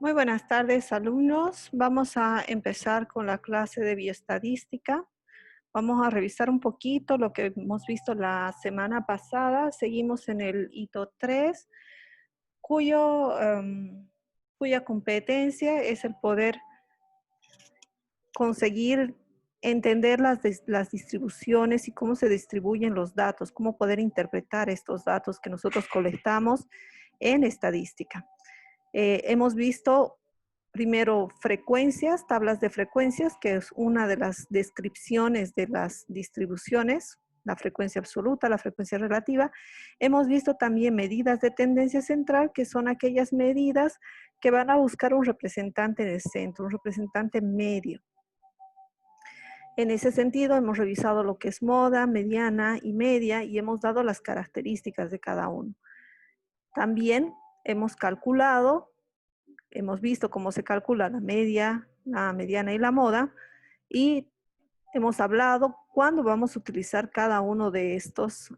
Muy buenas tardes, alumnos. Vamos a empezar con la clase de bioestadística. Vamos a revisar un poquito lo que hemos visto la semana pasada. Seguimos en el hito 3, cuya competencia es el poder conseguir entender las distribuciones y cómo se distribuyen los datos, cómo poder interpretar estos datos que nosotros colectamos en estadística. Hemos visto primero frecuencias, tablas de frecuencias, que es una de las descripciones de las distribuciones, la frecuencia absoluta, la frecuencia relativa. Hemos visto también medidas de tendencia central, que son aquellas medidas que van a buscar un representante en el centro, un representante medio. En ese sentido, hemos revisado lo que es moda, mediana y media y hemos dado las características de cada uno. También hemos calculado, hemos visto cómo se calcula la media, la mediana y la moda y hemos hablado cuándo vamos a utilizar cada uno de estos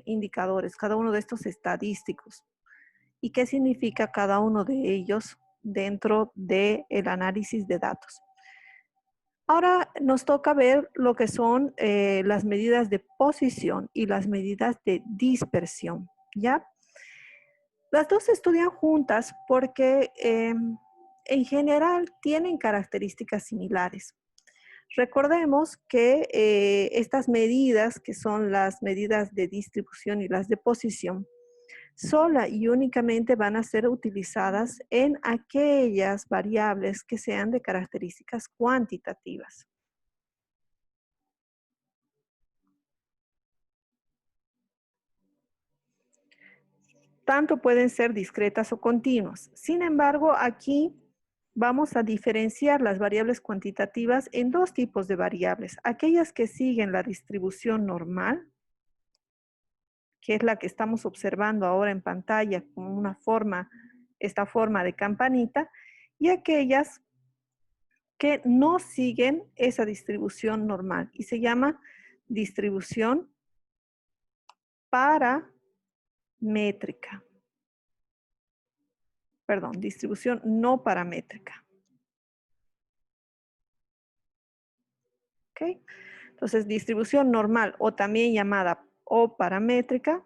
indicadores, cada uno de estos estadísticos y qué significa cada uno de ellos dentro del análisis de datos. Ahora nos toca ver lo que son las medidas de posición y las medidas de dispersión, ¿ya? Las dos se estudian juntas porque en general tienen características similares. Recordemos que estas medidas, que son las medidas de distribución y las de posición, sola y únicamente van a ser utilizadas en aquellas variables que sean de características cuantitativas. Tanto pueden ser discretas o continuas. Sin embargo, aquí vamos a diferenciar las variables cuantitativas en dos tipos de variables. Aquellas que siguen la distribución normal, que es la que estamos observando ahora en pantalla con una forma, esta forma de campanita, y aquellas que no siguen esa distribución normal y se llama distribución paramétrica. Perdón, distribución no paramétrica. ¿Ok? Entonces, distribución normal o también llamada o paramétrica,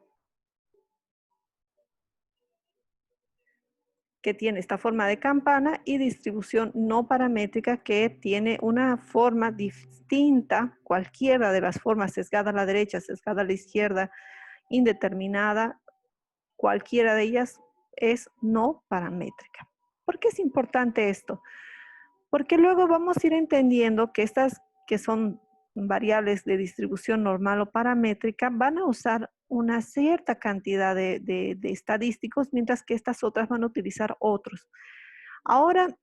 que tiene esta forma de campana, y distribución no paramétrica, que tiene una forma distinta, cualquiera de las formas, sesgada a la derecha, sesgada a la izquierda, indeterminada, cualquiera de ellas es no paramétrica. ¿Por qué es importante esto? Porque luego vamos a ir entendiendo que estas que son variables de distribución normal o paramétrica van a usar una cierta cantidad de estadísticos, mientras que estas otras van a utilizar otros. Ahora,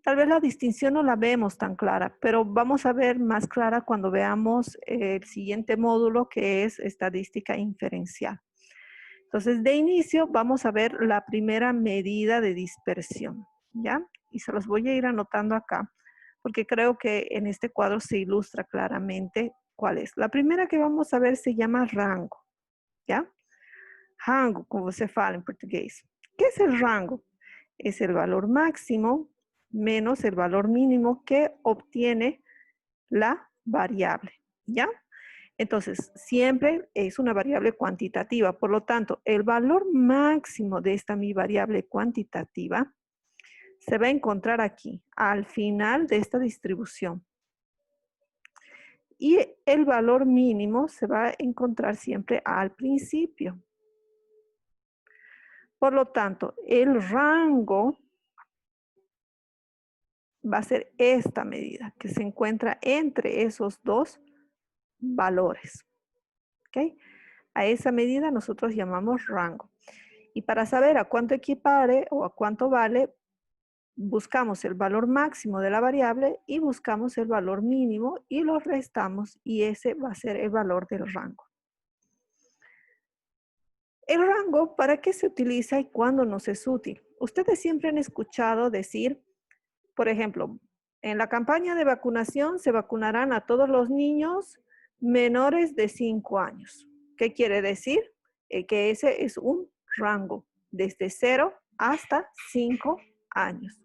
tal vez la distinción no la vemos tan clara, pero vamos a ver más clara cuando veamos el siguiente módulo, que es estadística inferencial. Entonces, de inicio vamos a ver la primera medida de dispersión, ¿ya? Y se los voy a ir anotando acá, porque creo que en este cuadro se ilustra claramente cuál es. La primera que vamos a ver se llama rango, ¿ya? Rango, como se fala en portugués. ¿Qué es el rango? Es el valor máximo menos el valor mínimo que obtiene la variable, ¿ya? Entonces, siempre es una variable cuantitativa. Por lo tanto, el valor máximo de esta mi variable cuantitativa se va a encontrar aquí, al final de esta distribución. Y el valor mínimo se va a encontrar siempre al principio. Por lo tanto, el rango va a ser esta medida que se encuentra entre esos dos valores. ¿Ok? A esa medida nosotros llamamos rango. Y para saber a cuánto equipare o a cuánto vale, buscamos el valor máximo de la variable y buscamos el valor mínimo y lo restamos, y ese va a ser el valor del rango. El rango, ¿para qué se utiliza y cuándo nos es útil? Ustedes siempre han escuchado decir, por ejemplo, en la campaña de vacunación se vacunarán a todos los niños menores de 5 años. ¿Qué quiere decir? Que ese es un rango, desde 0 hasta 5 años.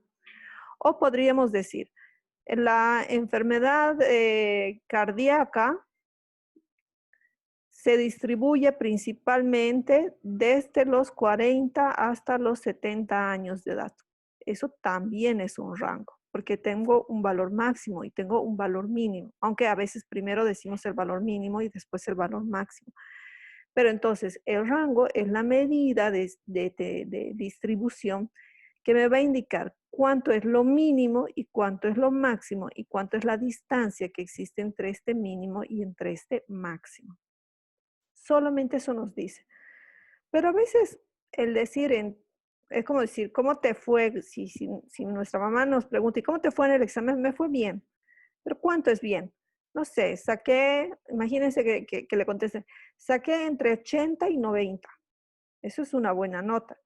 O podríamos decir, la enfermedad cardíaca se distribuye principalmente desde los 40 hasta los 70 años de edad. Eso también es un rango, porque tengo un valor máximo y tengo un valor mínimo, aunque a veces primero decimos el valor mínimo y después el valor máximo. Pero entonces el rango es la medida de distribución que me va a indicar cuánto es lo mínimo y cuánto es lo máximo y cuánto es la distancia que existe entre este mínimo y entre este máximo. Solamente eso nos dice. Pero a veces el decir, es como decir, ¿cómo te fue? Si nuestra mamá nos pregunta, ¿y cómo te fue en el examen? Me fue bien. ¿Pero cuánto es bien? No sé, saqué, imagínense que le contesten, saqué entre 80 y 90. Eso es una buena nota.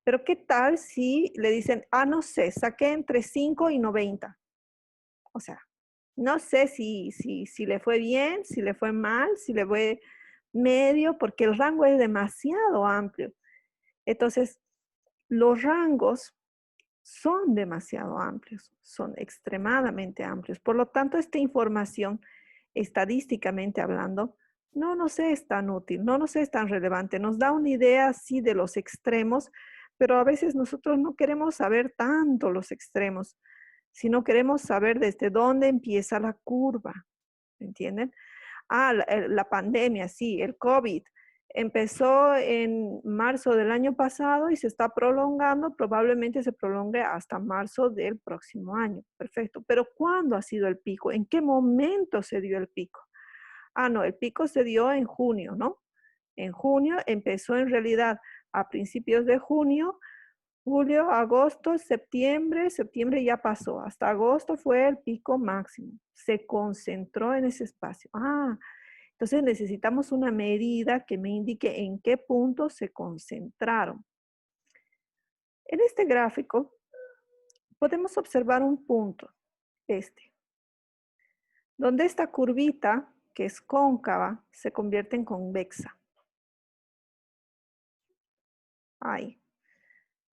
Pero ¿qué tal si le dicen, no sé, saqué entre 5 y 90? O sea, no sé si le fue bien, si le fue mal, si le fue medio, porque el rango es demasiado amplio. Entonces, los rangos son demasiado amplios, son extremadamente amplios. Por lo tanto, esta información, estadísticamente hablando, no nos es tan útil, no nos es tan relevante. Nos da una idea, sí, de los extremos, pero a veces nosotros no queremos saber tanto los extremos, sino queremos saber desde dónde empieza la curva, ¿entienden? La pandemia, sí, el COVID. Empezó en marzo del año pasado y se está prolongando, probablemente se prolongue hasta marzo del próximo año. Perfecto. Pero ¿cuándo ha sido el pico? ¿En qué momento se dio el pico? No, el pico se dio en junio, ¿no? En junio empezó en realidad a principios de junio, julio, agosto, septiembre ya pasó. Hasta agosto fue el pico máximo. Se concentró en ese espacio. Entonces necesitamos una medida que me indique en qué punto se concentraron. En este gráfico podemos observar un punto, donde esta curvita, que es cóncava, se convierte en convexa. Ahí.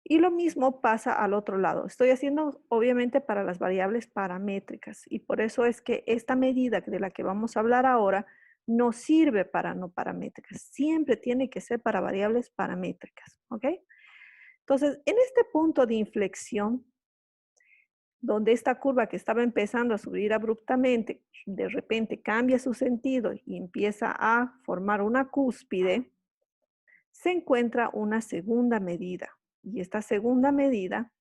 Y lo mismo pasa al otro lado. Estoy haciendo obviamente para las variables paramétricas y por eso es que esta medida de la que vamos a hablar ahora no sirve para no paramétricas. Siempre tiene que ser para variables paramétricas, ¿ok? Entonces, en este punto de inflexión, donde esta curva que estaba empezando a subir abruptamente, de repente cambia su sentido y empieza a formar una cúspide, se encuentra una segunda medida. Y esta segunda medida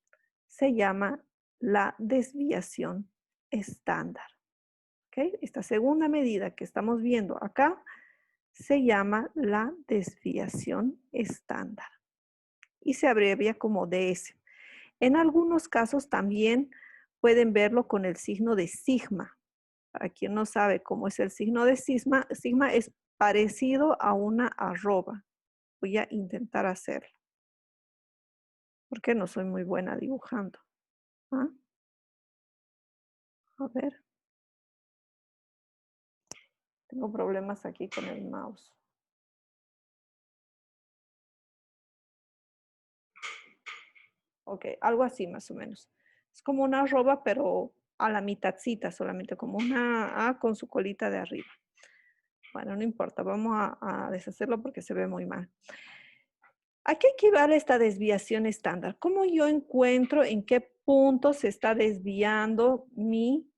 se llama la desviación estándar. ¿Okay? Esta segunda medida que estamos viendo acá se llama la desviación estándar y se abrevia como DS. En algunos casos también pueden verlo con el signo de sigma. Para quien no sabe cómo es el signo de sigma, sigma es parecido a una arroba. Voy a intentar hacerlo, porque no soy muy buena dibujando. A ver. Tengo problemas aquí con el mouse. Ok, algo así más o menos. Es como una arroba, pero a la mitadcita solamente, como una A con su colita de arriba. Bueno, no importa, vamos a deshacerlo porque se ve muy mal. ¿A qué equivale esta desviación estándar? ¿Cómo yo encuentro en qué punto se está desviando mi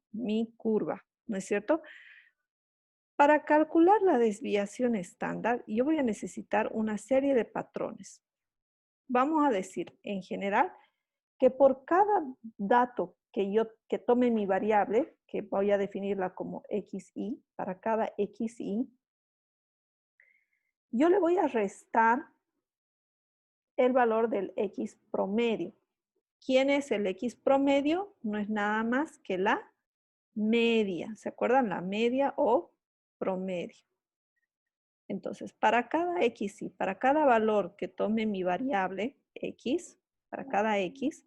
curva? ¿No es cierto? Para calcular la desviación estándar, yo voy a necesitar una serie de patrones. Vamos a decir, en general, que por cada dato que tome mi variable, que voy a definirla como xy, para cada xy, yo le voy a restar el valor del x promedio. ¿Quién es el x promedio? No es nada más que la media. ¿Se acuerdan? La media o promedio. Entonces, para cada xy, para cada valor que tome mi variable x, para cada x,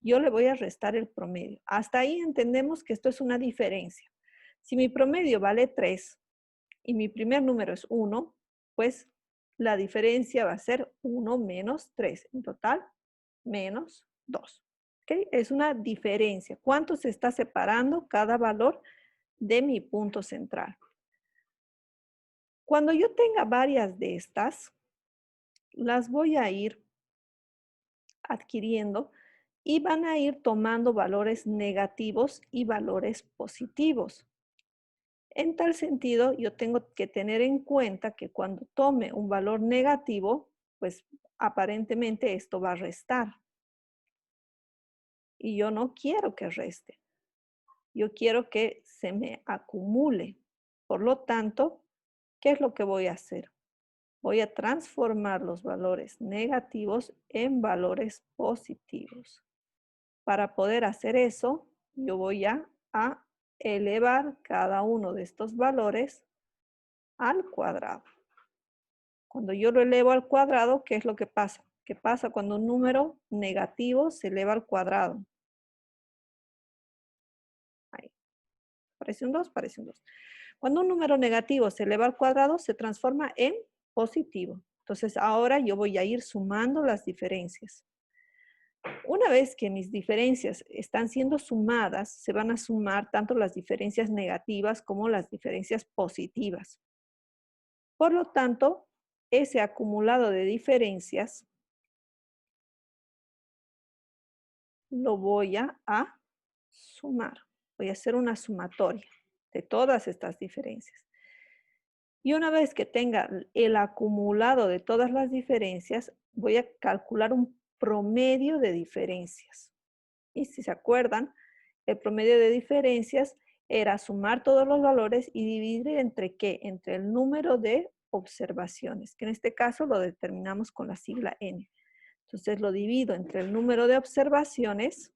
yo le voy a restar el promedio. Hasta ahí entendemos que esto es una diferencia. Si mi promedio vale 3 y mi primer número es 1, pues la diferencia va a ser 1 menos 3. En total, menos 2. ¿Ok? Es una diferencia. ¿Cuánto se está separando cada valor de mi punto central? Cuando yo tenga varias de estas, las voy a ir adquiriendo y van a ir tomando valores negativos y valores positivos. En tal sentido, yo tengo que tener en cuenta que cuando tome un valor negativo, pues aparentemente esto va a restar. Y yo no quiero que reste. Yo quiero que se me acumule. Por lo tanto, ¿qué es lo que voy a hacer? Voy a transformar los valores negativos en valores positivos. Para poder hacer eso, yo voy a elevar cada uno de estos valores al cuadrado. Cuando yo lo elevo al cuadrado, ¿qué es lo que pasa? ¿Qué pasa cuando un número negativo se eleva al cuadrado? Ahí. Parece un 2, parece un 2. Cuando un número negativo se eleva al cuadrado, se transforma en positivo. Entonces, ahora yo voy a ir sumando las diferencias. Una vez que mis diferencias están siendo sumadas, se van a sumar tanto las diferencias negativas como las diferencias positivas. Por lo tanto, ese acumulado de diferencias lo voy a sumar. Voy a hacer una sumatoria de todas estas diferencias. Y una vez que tenga el acumulado de todas las diferencias, voy a calcular un promedio de diferencias. Y si se acuerdan, el promedio de diferencias era sumar todos los valores y dividir entre qué? Entre el número de observaciones, que en este caso lo determinamos con la sigla n. Entonces lo divido entre el número de observaciones,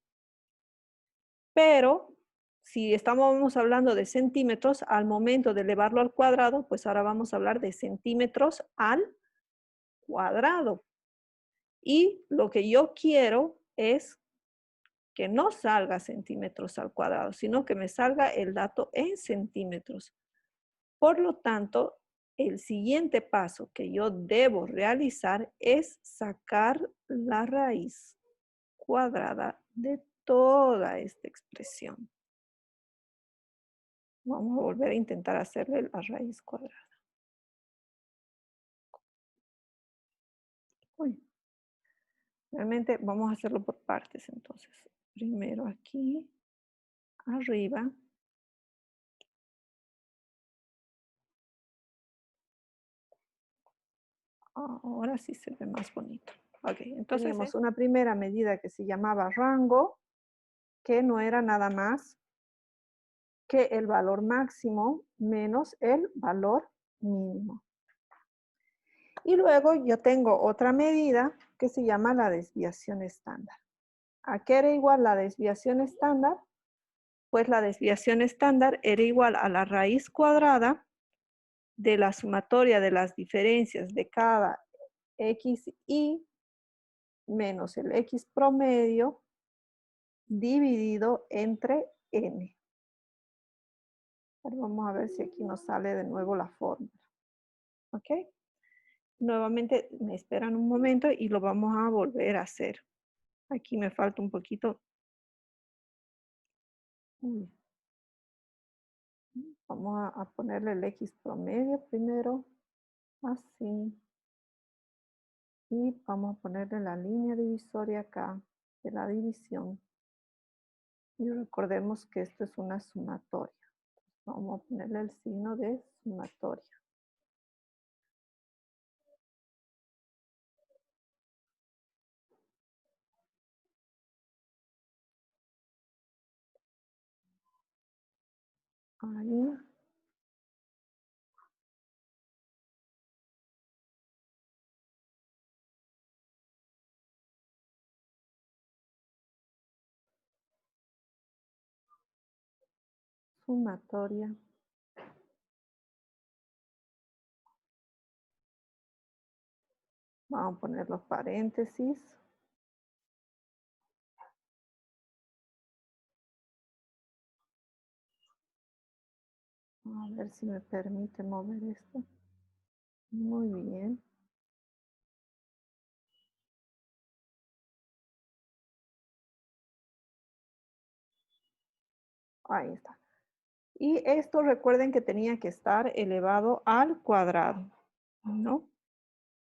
pero si estamos hablando de centímetros, al momento de elevarlo al cuadrado, pues ahora vamos a hablar de centímetros al cuadrado. Y lo que yo quiero es que no salga centímetros al cuadrado, sino que me salga el dato en centímetros. Por lo tanto, el siguiente paso que yo debo realizar es sacar la raíz cuadrada de toda esta expresión. Vamos a volver a intentar hacerle la raíz cuadrada. Uy, realmente vamos a hacerlo por partes entonces. Primero aquí, arriba. Ahora sí se ve más bonito. Ok, entonces teníamos una primera medida que se llamaba rango, que no era nada más que el valor máximo menos el valor mínimo. Y luego yo tengo otra medida que se llama la desviación estándar. ¿A qué era igual la desviación estándar? Pues la desviación estándar era igual a la raíz cuadrada de la sumatoria de las diferencias de cada xy menos el x promedio dividido entre n. Ahora vamos a ver si aquí nos sale de nuevo la fórmula. ¿Ok? Nuevamente me esperan un momento y lo vamos a volver a hacer. Aquí me falta un poquito. Vamos a ponerle el x promedio primero. Así. Y vamos a ponerle la línea divisoria acá de la división. Y recordemos que esto es una sumatoria. Vamos a ponerle el signo de sumatoria. Ahí. Sumatoria. Vamos a poner los paréntesis. A ver si me permite mover esto. Muy bien. Ahí está. Y esto recuerden que tenía que estar elevado al cuadrado, ¿no?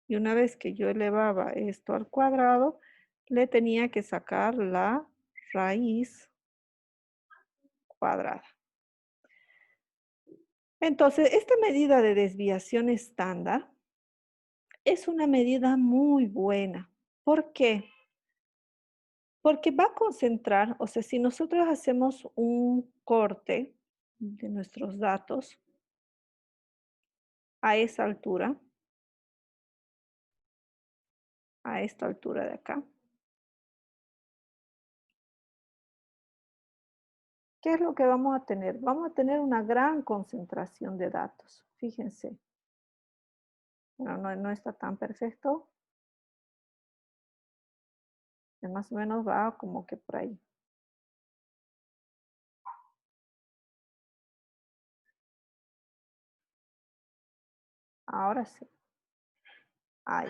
Y una vez que yo elevaba esto al cuadrado, le tenía que sacar la raíz cuadrada. Entonces, esta medida de desviación estándar es una medida muy buena. ¿Por qué? Porque va a concentrar, o sea, si nosotros hacemos un corte de nuestros datos a esa altura, a esta altura de acá, ¿qué es lo que vamos a tener? Vamos a tener una gran concentración de datos. Fíjense. Bueno, no está tan perfecto. Más o menos va como que por ahí. Ahora sí. Ahí.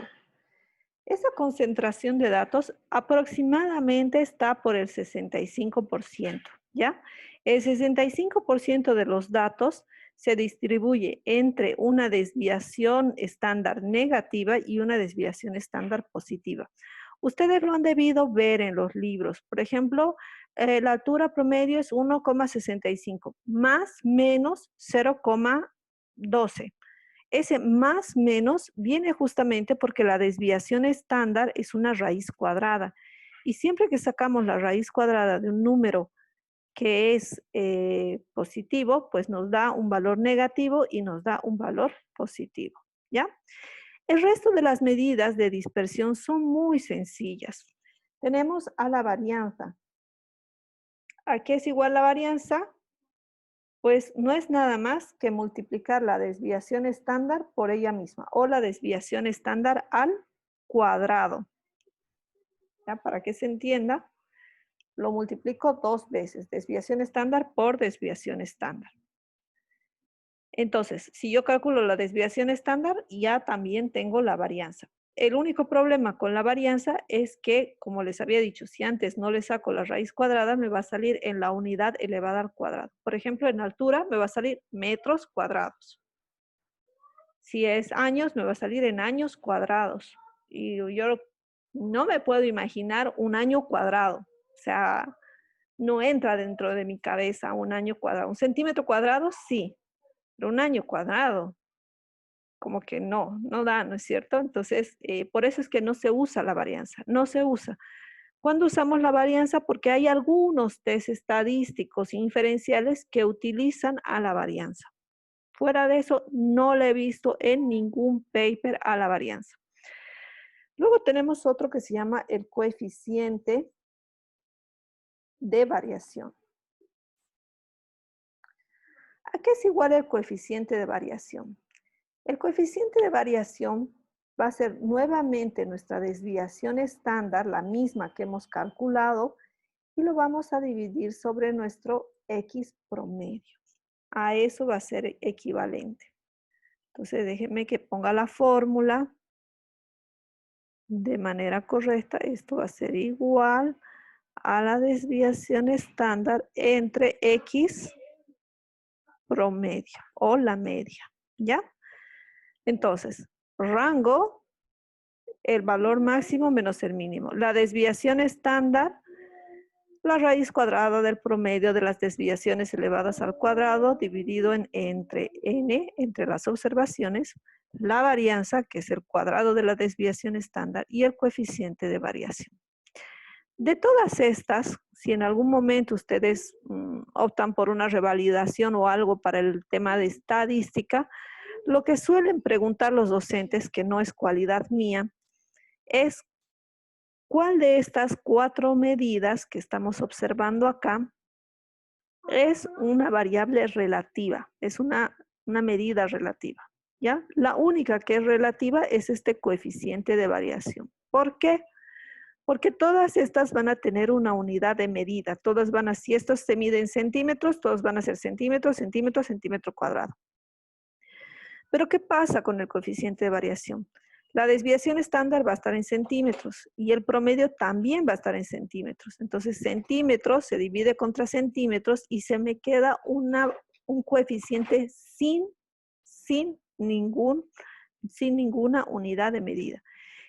Esa concentración de datos aproximadamente está por el 65%, ¿ya? El 65% de los datos se distribuye entre una desviación estándar negativa y una desviación estándar positiva. Ustedes lo han debido ver en los libros. Por ejemplo, la altura promedio es 1,65, más menos 0,12. Ese más menos viene justamente porque la desviación estándar es una raíz cuadrada. Y siempre que sacamos la raíz cuadrada de un número que es positivo, pues nos da un valor negativo y nos da un valor positivo, ¿ya? El resto de las medidas de dispersión son muy sencillas. Tenemos a la varianza. ¿A qué es igual la varianza? Pues no es nada más que multiplicar la desviación estándar por ella misma o la desviación estándar al cuadrado. ¿Ya? Para que se entienda, lo multiplico 2 veces, desviación estándar por desviación estándar. Entonces, si yo calculo la desviación estándar, ya también tengo la varianza. El único problema con la varianza es que, como les había dicho, si antes no le saco la raíz cuadrada, me va a salir en la unidad elevada al cuadrado. Por ejemplo, en altura me va a salir metros cuadrados. Si es años, me va a salir en años cuadrados. Y yo no me puedo imaginar un año cuadrado. O sea, no entra dentro de mi cabeza un año cuadrado. Un centímetro cuadrado, sí, pero un año cuadrado, como que no da, ¿no es cierto? Entonces, por eso es que no se usa la varianza, no se usa. ¿Cuándo usamos la varianza? Porque hay algunos test estadísticos inferenciales que utilizan a la varianza. Fuera de eso, no le he visto en ningún paper a la varianza. Luego tenemos otro que se llama el coeficiente de variación. ¿A qué es igual el coeficiente de variación? El coeficiente de variación va a ser nuevamente nuestra desviación estándar, la misma que hemos calculado, y lo vamos a dividir sobre nuestro X promedio. A eso va a ser equivalente. Entonces, déjenme que ponga la fórmula de manera correcta. Esto va a ser igual a la desviación estándar entre X promedio o la media, ¿ya? Entonces, rango, el valor máximo menos el mínimo. La desviación estándar, la raíz cuadrada del promedio de las desviaciones elevadas al cuadrado dividido entre n, entre las observaciones, la varianza, que es el cuadrado de la desviación estándar, y el coeficiente de variación. De todas estas, si en algún momento ustedes optan por una revalidación o algo para el tema de estadística, lo que suelen preguntar los docentes, que no es cualidad mía, es cuál de estas 4 medidas que estamos observando acá es una variable relativa, es una medida relativa, ¿ya? La única que es relativa es este coeficiente de variación. ¿Por qué? Porque todas estas van a tener una unidad de medida. Todas van a, si estos se miden centímetros, todos van a ser centímetros, centímetros, centímetro cuadrado. Pero ¿qué pasa con el coeficiente de variación? La desviación estándar va a estar en centímetros y el promedio también va a estar en centímetros. Entonces, centímetros se divide contra centímetros y se me queda un coeficiente sin ninguna unidad de medida.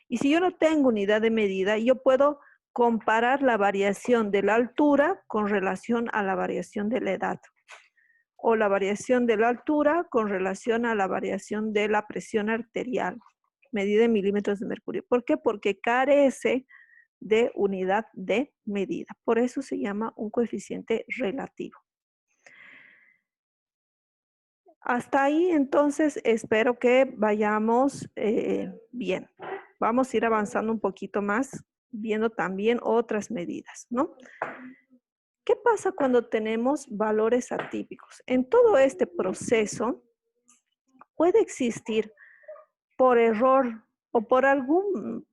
Y si yo no tengo unidad de medida, yo puedo comparar la variación de la altura con relación a la variación de la edad, o la variación de la altura con relación a la variación de la presión arterial, medida en milímetros de mercurio. ¿Por qué? Porque carece de unidad de medida. Por eso se llama un coeficiente relativo. Hasta ahí, entonces, espero que vayamos bien. Vamos a ir avanzando un poquito más, viendo también otras medidas, ¿no? ¿Qué pasa cuando tenemos valores atípicos? En todo este proceso puede existir por error o por algún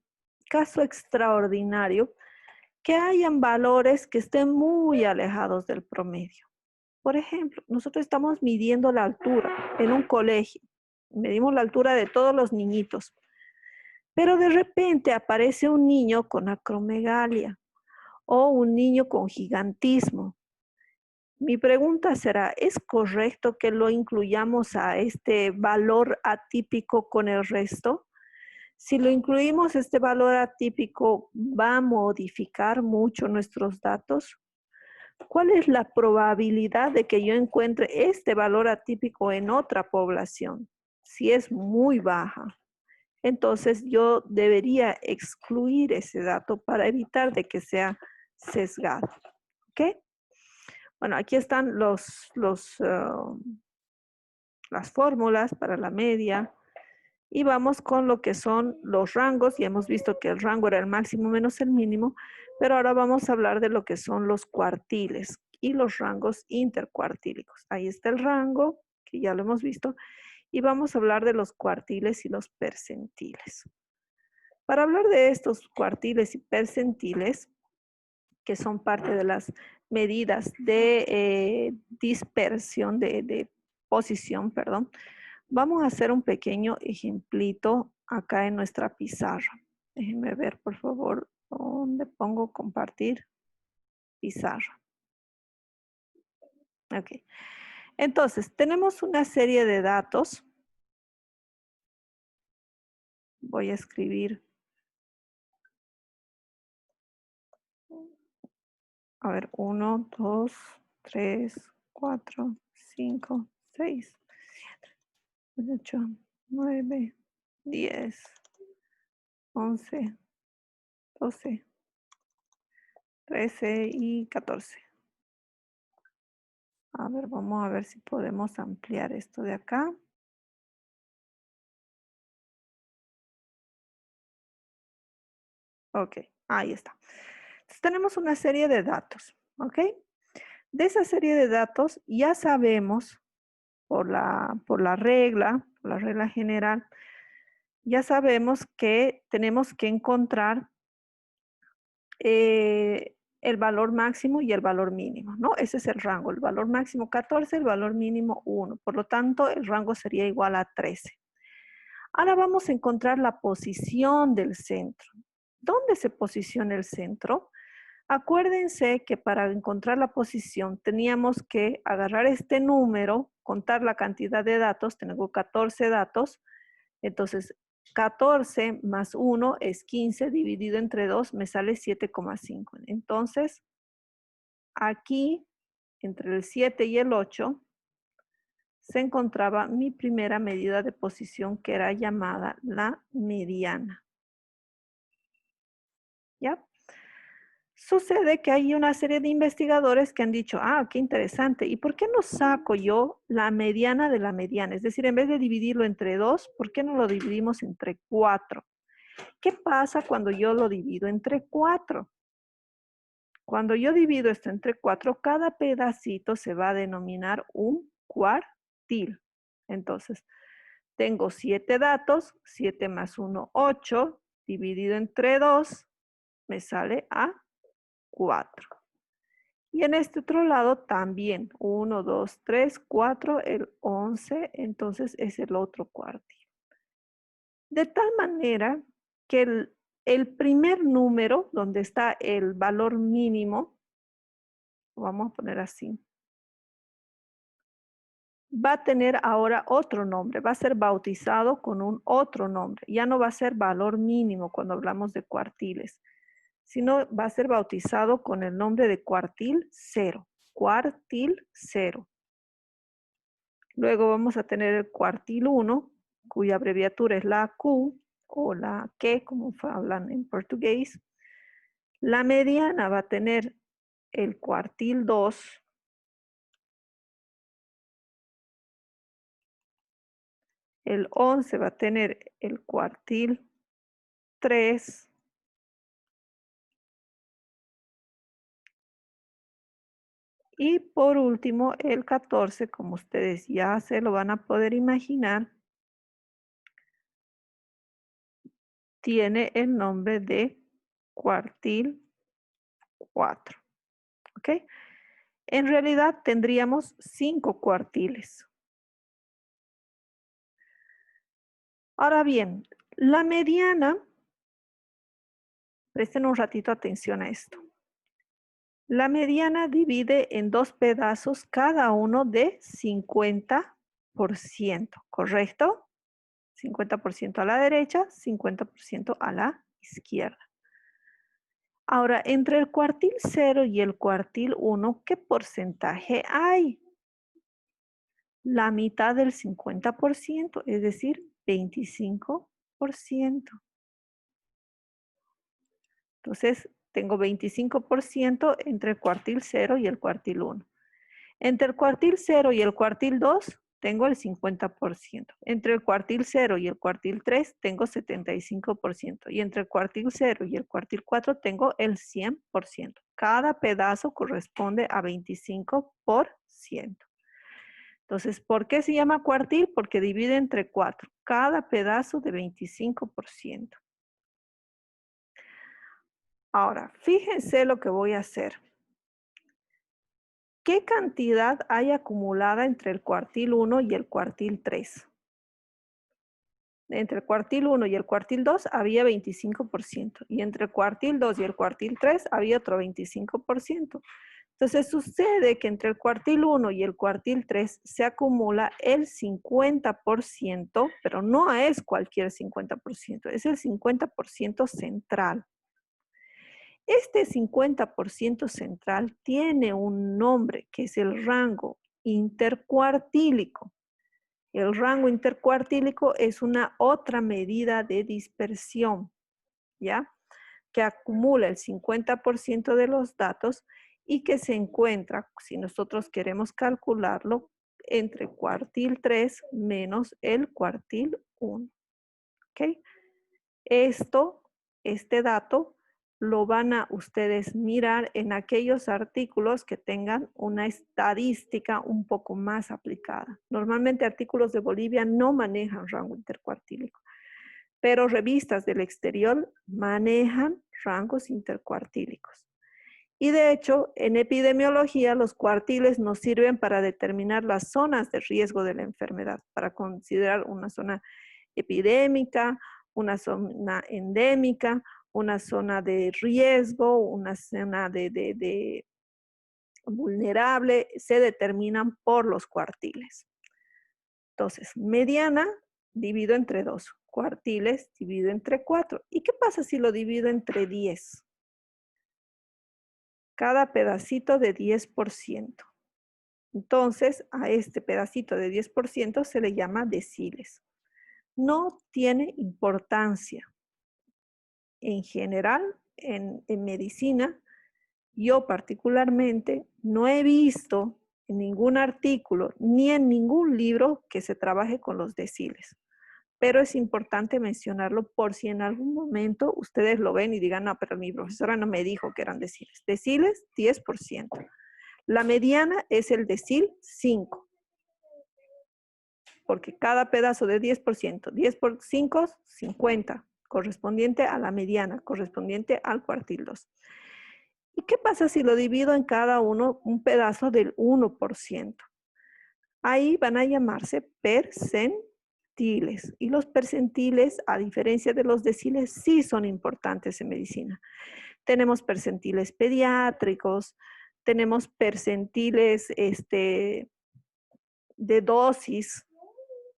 caso extraordinario que hayan valores que estén muy alejados del promedio. Por ejemplo, nosotros estamos midiendo la altura en un colegio. Medimos la altura de todos los niñitos. Pero de repente aparece un niño con acromegalia o un niño con gigantismo. Mi pregunta será, ¿es correcto que lo incluyamos a este valor atípico con el resto? Si lo incluimos, este valor atípico va a modificar mucho nuestros datos. ¿Cuál es la probabilidad de que yo encuentre este valor atípico en otra población? Si es muy baja, entonces yo debería excluir ese dato para evitar de que sea sesgado. ¿Ok? Bueno, aquí están las fórmulas para la media. Y vamos con lo que son los rangos. Ya hemos visto que el rango era el máximo menos el mínimo, pero ahora vamos a hablar de lo que son los cuartiles y los rangos intercuartílicos. Ahí está el rango, que ya lo hemos visto, y vamos a hablar de los cuartiles y los percentiles. Para hablar de estos cuartiles y percentiles, que son parte de las medidas de dispersión, de posición, perdón, vamos a hacer un pequeño ejemplito acá en nuestra pizarra. Déjenme ver, por favor, dónde pongo compartir pizarra. Ok. Entonces, tenemos una serie de datos. Voy a escribir. A ver, 1, 2, 3, 4, 5, 6, 7, 8, 9, 10, 11, 12, 13 y 14. A ver, vamos a ver si podemos ampliar esto de acá. Ok, ahí está. Entonces, tenemos una serie de datos, ¿ok? De esa serie de datos ya sabemos por la regla general, ya sabemos que tenemos que encontrar el valor máximo y el valor mínimo, ¿no? Ese es el rango, el valor máximo 14, el valor mínimo 1. Por lo tanto, el rango sería igual a 13. Ahora vamos a encontrar la posición del centro. ¿Dónde se posiciona el centro? Acuérdense que para encontrar la posición teníamos que agarrar este número, contar la cantidad de datos, tengo 14 datos, entonces 14 más 1 es 15, dividido entre 2 me sale 7,5. Entonces, aquí, entre el 7 y el 8, se encontraba mi primera medida de posición, que era llamada la mediana. ¿Ya? Sucede que hay una serie de investigadores que han dicho, ah, qué interesante, ¿y por qué no saco yo la mediana de la mediana? Es decir, en vez de dividirlo entre 2, ¿por qué no lo dividimos entre 4? ¿Qué pasa cuando yo lo divido entre 4? Cuando yo divido esto entre 4, cada pedacito se va a denominar un cuartil. Entonces, tengo 7 datos, 7 más 1, 8, dividido entre 2, me sale a 4. Y en este otro lado también, 1, 2, 3, 4, el 11, entonces es el otro cuartil. De tal manera que el primer número, donde está el valor mínimo, vamos a poner así, va a tener ahora otro nombre, va a ser bautizado con un otro nombre. Ya no va a ser valor mínimo cuando hablamos de cuartiles, sino va a ser bautizado con el nombre de cuartil cero. Cuartil cero. Luego vamos a tener el cuartil 1, cuya abreviatura es la Q o la Q, como hablan en portugués. La mediana va a tener el cuartil 2. El 11 va a tener el cuartil 3. Y por último, el 14, como ustedes ya se lo van a poder imaginar, tiene el nombre de cuartil 4. ¿Ok? En realidad tendríamos 5 cuartiles. Ahora bien, la mediana, presten un ratito atención a esto. La mediana divide en 2 pedazos cada uno de 50%, ¿correcto? 50% a la derecha, 50% a la izquierda. Ahora, entre el cuartil 0 y el cuartil 1, ¿qué porcentaje hay? La mitad del 50%, es decir, 25%. Entonces, tengo 25% entre el cuartil 0 y el cuartil 1. Entre el cuartil 0 y el cuartil 2, tengo el 50%. Entre el cuartil 0 y el cuartil 3, tengo 75%. Y entre el cuartil 0 y el cuartil 4, tengo el 100%. Cada pedazo corresponde a 25%. Entonces, ¿por qué se llama cuartil? Porque divide entre 4. Cada pedazo de 25%. Ahora, fíjense lo que voy a hacer. ¿Qué cantidad hay acumulada entre el cuartil 1 y el cuartil 3? Entre el cuartil 1 y el cuartil 2 había 25%. Y entre el cuartil 2 y el cuartil 3 había otro 25%. Entonces sucede que entre el cuartil 1 y el cuartil 3 se acumula el 50%, pero no es cualquier 50%, es el 50% central. Este 50% central tiene un nombre que es el rango intercuartílico. El rango intercuartílico es una otra medida de dispersión, ¿ya? Que acumula el 50% de los datos y que se encuentra, si nosotros queremos calcularlo, entre cuartil 3 menos el cuartil 1. ¿Ok? Este dato lo van a ustedes mirar en aquellos artículos que tengan una estadística un poco más aplicada. Normalmente artículos de Bolivia no manejan rango intercuartílico, pero revistas del exterior manejan rangos intercuartílicos. Y de hecho, en epidemiología, los cuartiles nos sirven para determinar las zonas de riesgo de la enfermedad, para considerar una zona epidémica, una zona endémica, una zona de riesgo, una zona de vulnerable, se determinan por los cuartiles. Entonces, mediana divido entre 2, cuartiles divido entre 4. ¿Y qué pasa si lo divido entre 10? Cada pedacito de 10%. Entonces, a este pedacito de 10% se le llama deciles. No tiene importancia. En general, en medicina, yo particularmente no he visto en ningún artículo ni en ningún libro que se trabaje con los deciles. Pero es importante mencionarlo por si en algún momento ustedes lo ven y digan, no, pero mi profesora no me dijo que eran deciles. Deciles, 10%. La mediana es el decil 5. Porque cada pedazo de 10%, 10 por 5, 50, correspondiente a la mediana, correspondiente al cuartil 2. ¿Y qué pasa si lo divido en cada uno un pedazo del 1%? Ahí van a llamarse percentiles. percentiles. Y los percentiles, a diferencia de los deciles, sí son importantes en medicina. Tenemos percentiles pediátricos, tenemos percentiles de dosis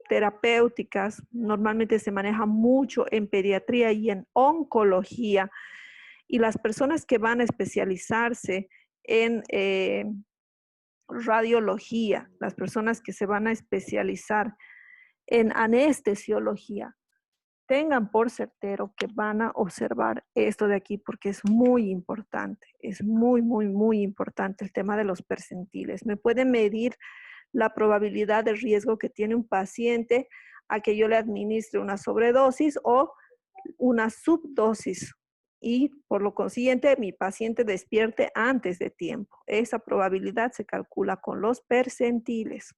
terapéuticas. Normalmente se maneja mucho en pediatría y en oncología. Y las personas que van a especializarse en radiología, las personas que se van a especializar en anestesiología, tengan por certero que van a observar esto de aquí porque es muy importante, es muy, muy, muy importante el tema de los percentiles. Me pueden medir la probabilidad de riesgo que tiene un paciente a que yo le administre una sobredosis o una subdosis y por lo consiguiente mi paciente despierte antes de tiempo. Esa probabilidad se calcula con los percentiles.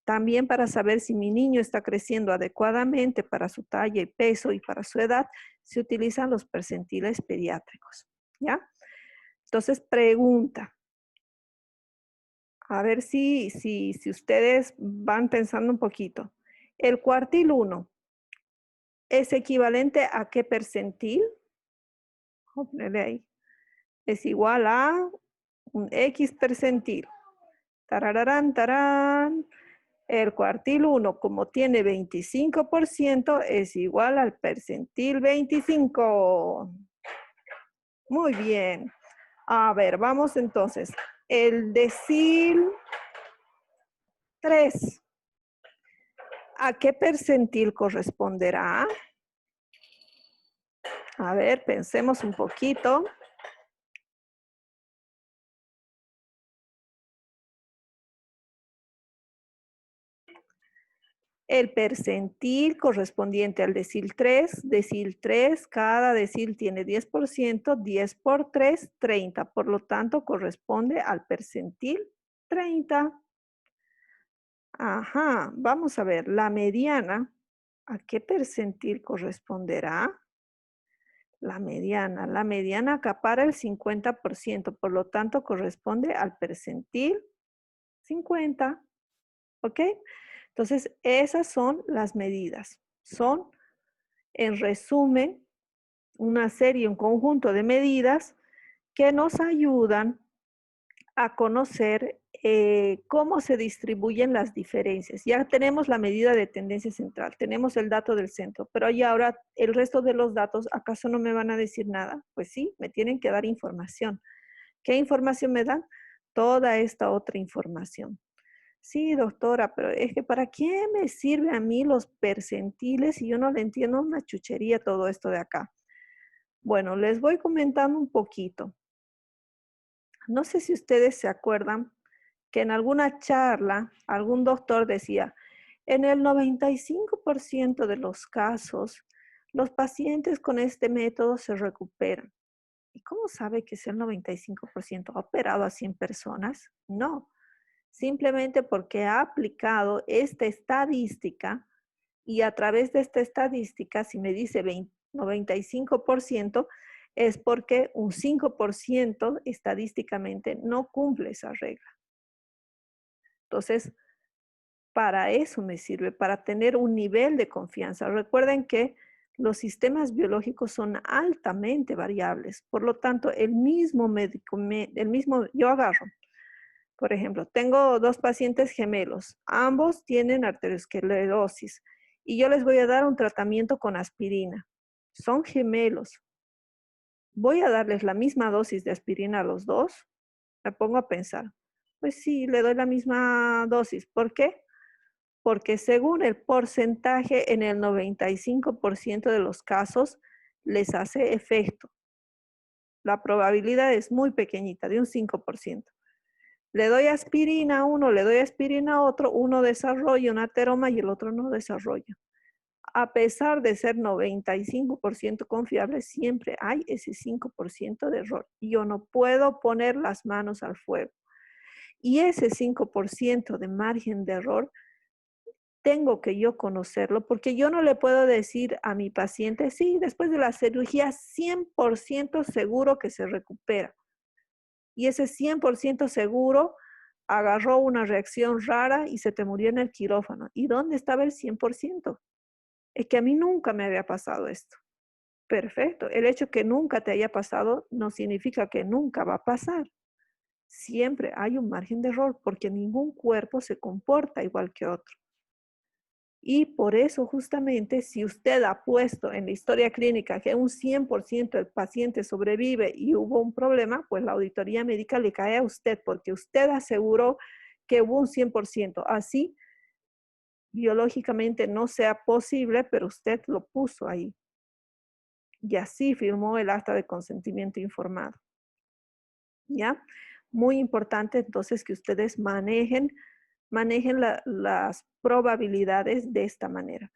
También para saber si mi niño está creciendo adecuadamente para su talla y peso y para su edad, se utilizan los percentiles pediátricos. ¿Ya? Entonces, pregunta. A ver si ustedes van pensando un poquito. ¿El cuartil 1 es equivalente a qué percentil? Vamos a ponerle ahí. Es igual a un X percentil. Tarararán, tarán. El cuartil 1, como tiene 25%, es igual al percentil 25. Muy bien. A ver, vamos entonces. El decil 3. ¿A qué percentil corresponderá? A ver, pensemos un poquito. El percentil correspondiente al decil 3, cada decil tiene 10%, 10 por 3, 30. Por lo tanto, corresponde al percentil 30. Ajá, vamos a ver, la mediana, ¿a qué percentil corresponderá? La mediana acapara el 50%, por lo tanto corresponde al percentil 50, ¿ok? Entonces, esas son las medidas. Son, en resumen, una serie, un conjunto de medidas que nos ayudan a conocer cómo se distribuyen las diferencias. Ya tenemos la medida de tendencia central, tenemos el dato del centro, pero y ahora el resto de los datos, ¿acaso no me van a decir nada? Pues sí, me tienen que dar información. ¿Qué información me dan? Toda esta otra información. Sí, doctora, pero es que ¿para qué me sirve a mí los percentiles si yo no le entiendo una chuchería todo esto de acá? Bueno, les voy comentando un poquito. No sé si ustedes se acuerdan que en alguna charla algún doctor decía, en el 95% de los casos, los pacientes con este método se recuperan. ¿Y cómo sabe que es el 95%? ¿Ha operado a 100 personas? No, simplemente porque ha aplicado esta estadística y a través de esta estadística, si me dice 95%, es porque un 5% estadísticamente no cumple esa regla. Entonces, para eso me sirve, para tener un nivel de confianza. Recuerden que los sistemas biológicos son altamente variables. Por lo tanto, el mismo médico, yo agarro, por ejemplo, tengo dos pacientes gemelos. Ambos tienen arteriosclerosis y yo les voy a dar un tratamiento con aspirina. Son gemelos. ¿Voy a darles la misma dosis de aspirina a los dos? Me pongo a pensar. Pues sí, le doy la misma dosis. ¿Por qué? Porque según el porcentaje, en el 95% de los casos les hace efecto. La probabilidad es muy pequeñita, de un 5%. Le doy aspirina a uno, le doy aspirina a otro, uno desarrolla un ateroma y el otro no desarrolla. A pesar de ser 95% confiable, siempre hay ese 5% de error. Yo no puedo poner las manos al fuego. Y ese 5% de margen de error tengo que yo conocerlo porque yo no le puedo decir a mi paciente, sí, después de la cirugía 100% seguro que se recupera. Y ese 100% seguro agarró una reacción rara y se te murió en el quirófano. ¿Y dónde estaba el 100%? Es que a mí nunca me había pasado esto. Perfecto. El hecho que nunca te haya pasado no significa que nunca va a pasar. Siempre hay un margen de error porque ningún cuerpo se comporta igual que otro. Y por eso justamente si usted ha puesto en la historia clínica que un 100% del paciente sobrevive y hubo un problema, pues la auditoría médica le cae a usted porque usted aseguró que hubo un 100%. Así biológicamente no sea posible, pero usted lo puso ahí. Y así firmó el acta de consentimiento informado. ¿Ya? Muy importante entonces que ustedes manejen las probabilidades de esta manera.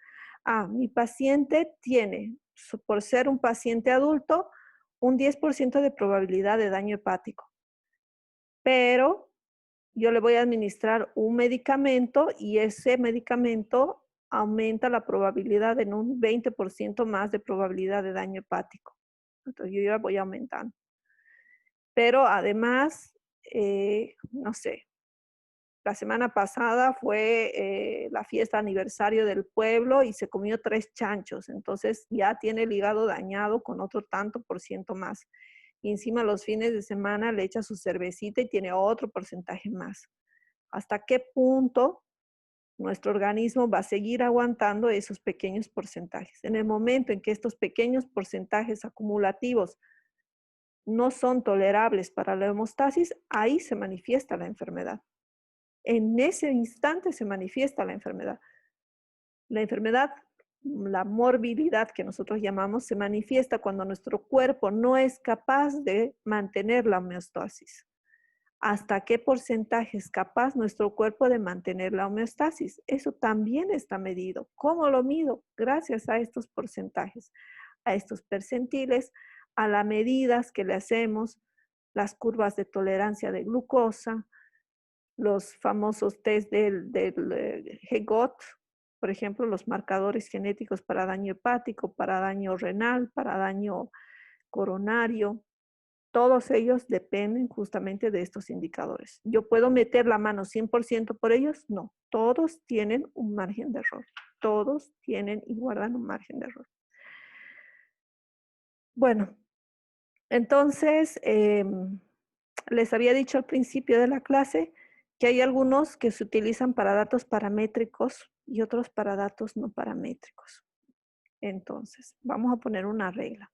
Mi paciente tiene, por ser un paciente adulto, un 10% de probabilidad de daño hepático, pero yo le voy a administrar un medicamento y ese medicamento aumenta la probabilidad en un 20% más de probabilidad de daño hepático. Entonces yo ya voy aumentando. Pero además, no sé, la semana pasada fue la fiesta aniversario del pueblo y se comió 3 chanchos. Entonces ya tiene el hígado dañado con otro tanto por ciento más. Y encima los fines de semana le echa su cervecita y tiene otro porcentaje más. ¿Hasta qué punto nuestro organismo va a seguir aguantando esos pequeños porcentajes? En el momento en que estos pequeños porcentajes acumulativos no son tolerables para la hemostasis, ahí se manifiesta la enfermedad. En ese instante se manifiesta la enfermedad. La enfermedad, la morbilidad que nosotros llamamos, se manifiesta cuando nuestro cuerpo no es capaz de mantener la homeostasis. ¿Hasta qué porcentaje es capaz nuestro cuerpo de mantener la homeostasis? Eso también está medido. ¿Cómo lo mido? Gracias a estos porcentajes, a estos percentiles, a las medidas que le hacemos, las curvas de tolerancia de glucosa, los famosos test del GGOT, por ejemplo, los marcadores genéticos para daño hepático, para daño renal, para daño coronario. Todos ellos dependen justamente de estos indicadores. ¿Yo puedo meter la mano 100% por ellos? No. Todos tienen un margen de error. Todos tienen y guardan un margen de error. Bueno, entonces, les había dicho al principio de la clase que hay algunos que se utilizan para datos paramétricos y otros para datos no paramétricos. Entonces, vamos a poner una regla.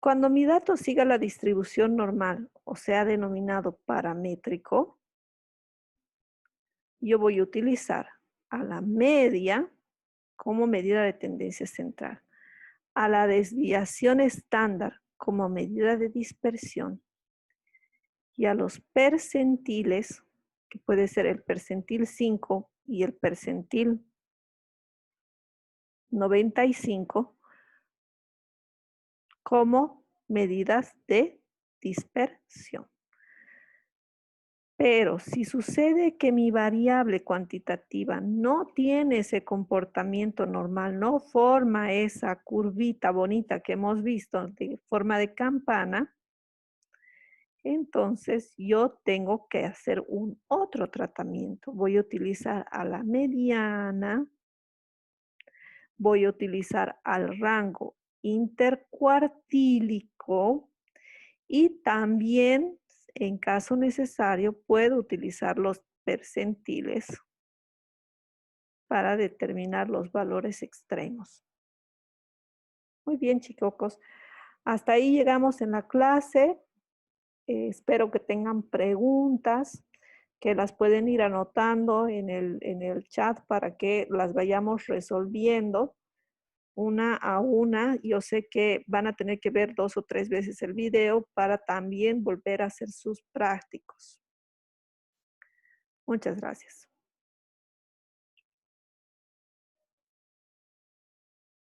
Cuando mi dato siga la distribución normal o sea denominado paramétrico, yo voy a utilizar a la media como medida de tendencia central, a la desviación estándar como medida de dispersión y a los percentiles, que puede ser el percentil 5 y el percentil 95, como medidas de dispersión. Pero si sucede que mi variable cuantitativa no tiene ese comportamiento normal, no forma esa curvita bonita que hemos visto de forma de campana, entonces yo tengo que hacer un otro tratamiento. Voy a utilizar a la mediana, voy a utilizar al rango intercuartílico y también, en caso necesario, puedo utilizar los percentiles para determinar los valores extremos. Muy bien, chicos. Hasta ahí llegamos en la clase. Espero que tengan preguntas, que las pueden ir anotando en el chat para que las vayamos resolviendo una a una. Yo sé que van a tener que ver 2 o 3 veces el video para también volver a hacer sus prácticos. Muchas gracias.